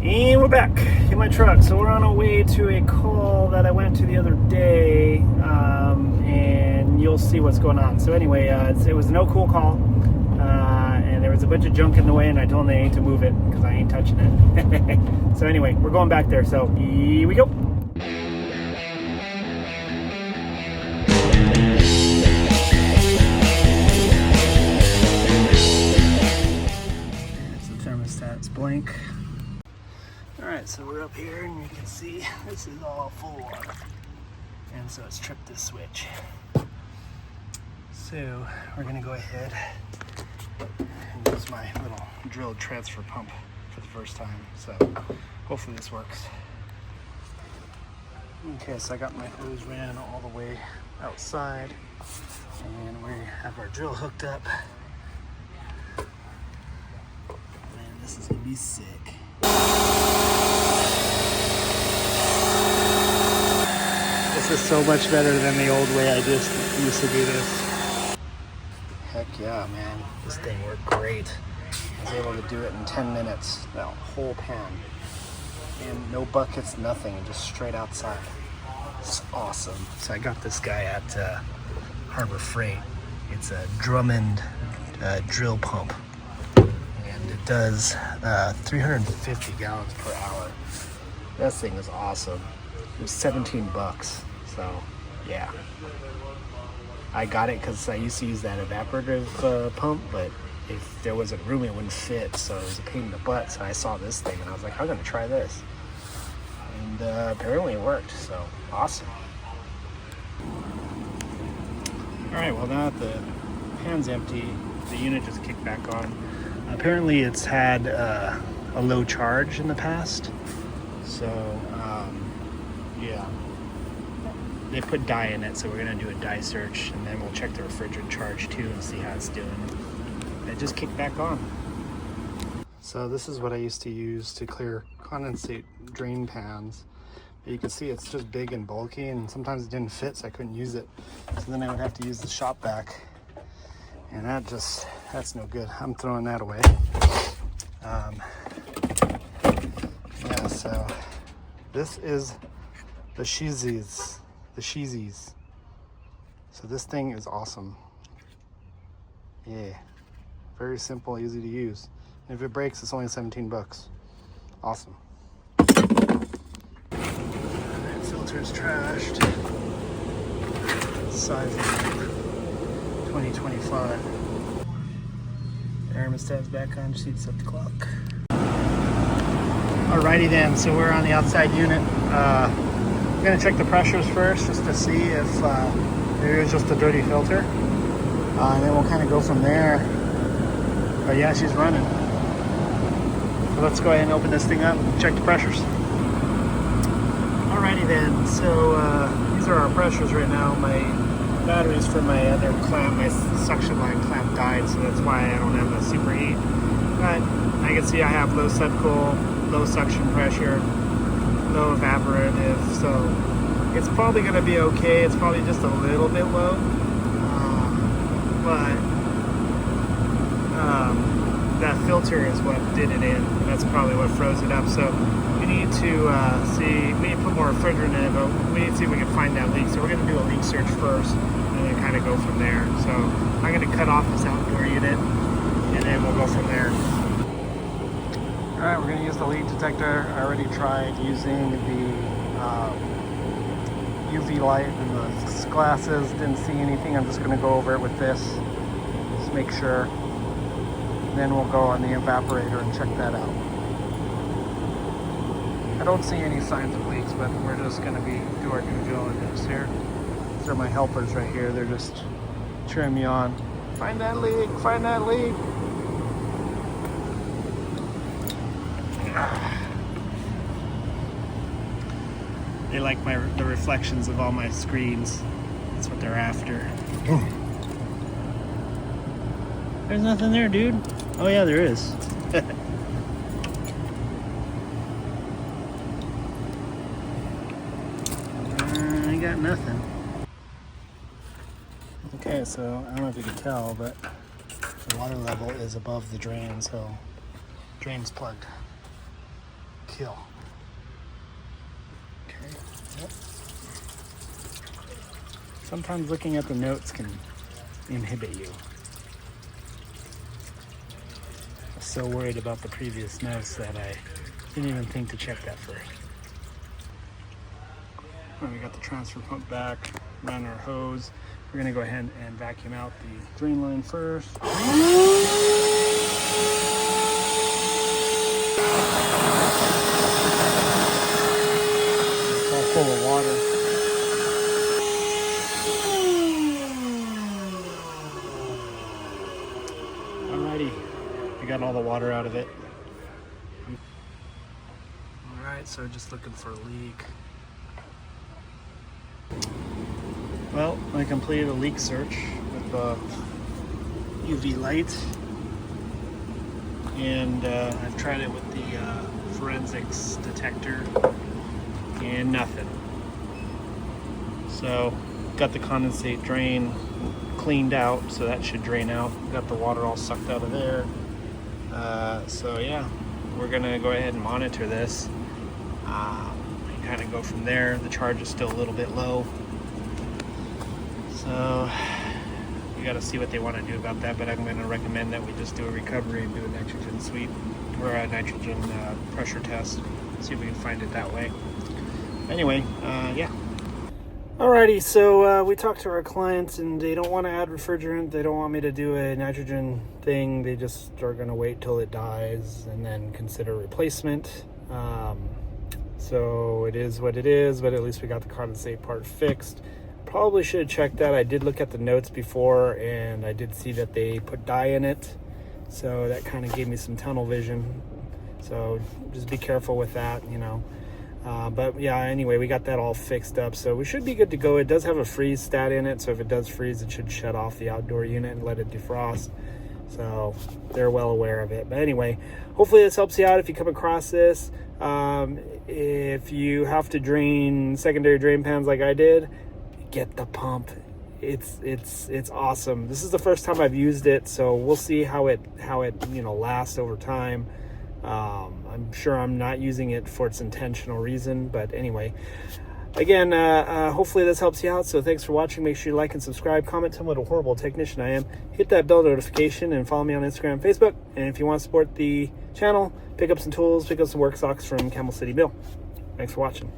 And we're back in my truck. So we're on our way to a call that I went to the other day, and you'll see what's going on. So anyway, it was a no cool call, and there was a bunch of junk in the way, and I told them they need to move it because I ain't touching it. So anyway, we're going back there. So here we go. So thermostat's blank. Alright, so we're up here and you can see this is all full of water. And so it's tripped this switch. So we're gonna go ahead and use my little drilled transfer pump for the first time. So hopefully this works. Okay, so I got my hose ran all the way outside and we have our drill hooked up. Man, this is gonna be sick. This is so much better than the old way I just used to do this. Heck yeah, man. This thing worked great. I was able to do it in 10 minutes. That whole pan. And no buckets, nothing. Just straight outside. It's awesome. So I got this guy at Harbor Freight. It's a Drummond drill pump. And it does 350 gallons per hour. This thing is awesome. It was 17 bucks. So, yeah. I got it because I used to use that evaporative pump, but if there wasn't room, it wouldn't fit, so it was a pain in the butt. So I saw this thing, and I was like, I'm going to try this. And apparently it worked, so awesome. All right, well, now that the pan's empty, the unit just kicked back on. Apparently it's had a low charge in the past, so yeah. They put dye in it, so we're gonna do a dye search, and then we'll check the refrigerant charge too and see how it's doing. It just kicked back on. So this is what I used to use to clear condensate drain pans. But you can see it's just big and bulky, and sometimes it didn't fit, so I couldn't use it. So then I would have to use the shop vac, and that's no good. I'm throwing that away. Yeah, so this is the Sheezies. So this thing is awesome. Yeah, very simple, easy to use. And if it breaks, it's only 17 bucks. Awesome. Filter's trashed. Size 2025. Thermostat's back on, just need to set the clock. Alrighty then, so we're on the outside unit. I'm gonna check the pressures first just to see if there is just a dirty filter. And then we'll kind of go from there. But yeah, she's running. So let's go ahead and open this thing up and check the pressures. Alrighty then, so these are our pressures right now. My batteries for my other clamp, my suction line clamp died, so that's why I don't have a superheat. But I can see I have low subcool, low suction pressure, low evaporative, so it's probably going to be okay. It's probably just a little bit low, but that filter is what did it in. That's probably what froze it up. So we need to see, we need to put more refrigerant in it, but we need to see if we can find that leak. So we're going to do a leak search first and then kind of go from there. So I'm going to cut off this outdoor unit and then we'll go from there. Alright, we're going to use the leak detector. I already tried using the UV light and the glasses. Didn't see anything. I'm just going to go over it with this. Just make sure. Then we'll go on the evaporator and check that out. I don't see any signs of leaks, but we're just going to do our due diligence here. These are my helpers right here. They're just cheering me on. Find that leak! Find that leak! They like the reflections of all my screens. That's what they're after. There's nothing there, dude. Oh yeah, there is. I got nothing. Okay, so I don't know if you can tell, but the water level is above the drain, so drain's plugged. kill. Okay, yep. Sometimes looking at the notes can inhibit you. I was so worried about the previous notes that I didn't even think to check that first. All right, we got the transfer pump back, ran our hose. We're gonna go ahead and vacuum out the drain line first. It's all full of water. Alrighty, we got all the water out of it. Alright, so just looking for a leak. Well, I completed a leak search with the UV light, and I've tried it with the forensics detector, and nothing. So, got the condensate drain cleaned out, so that should drain out. Got the water all sucked out of there. So yeah, we're gonna go ahead and monitor this and kind of go from there. The charge is still a little bit low. So we got to see what they want to do about that, but I'm going to recommend that we just do a recovery and do a nitrogen sweep or a nitrogen pressure test. See if we can find it that way. Anyway, yeah. Alrighty, so we talked to our clients and they don't want to add refrigerant. They don't want me to do a nitrogen thing. They just are going to wait till it dies and then consider replacement. So it is what it is, but at least we got the condensate part fixed. Probably should have checked that. I did look at the notes before and I did see that they put dye in it, so that kind of gave me some tunnel vision. So just be careful with that, you know. But yeah, anyway, we got that all fixed up, so we should be good to go. It does have a freeze stat in it, so if it does freeze, it should shut off the outdoor unit and let it defrost. So they're well aware of it. But anyway, hopefully this helps you out if you come across this. If you have to drain secondary drain pans like I did, get the pump. It's awesome. This is the first time I've used it, so we'll see how it lasts over time. I'm sure I'm not using it for its intentional reason, but anyway, again, hopefully this helps you out. So thanks for watching. Make sure you like and subscribe, comment, tell me what a horrible technician I am, hit that bell notification, and follow me on Instagram and Facebook. And if you want to support the channel, pick up some tools, pick up some work socks from Camel City Mill. Thanks for watching.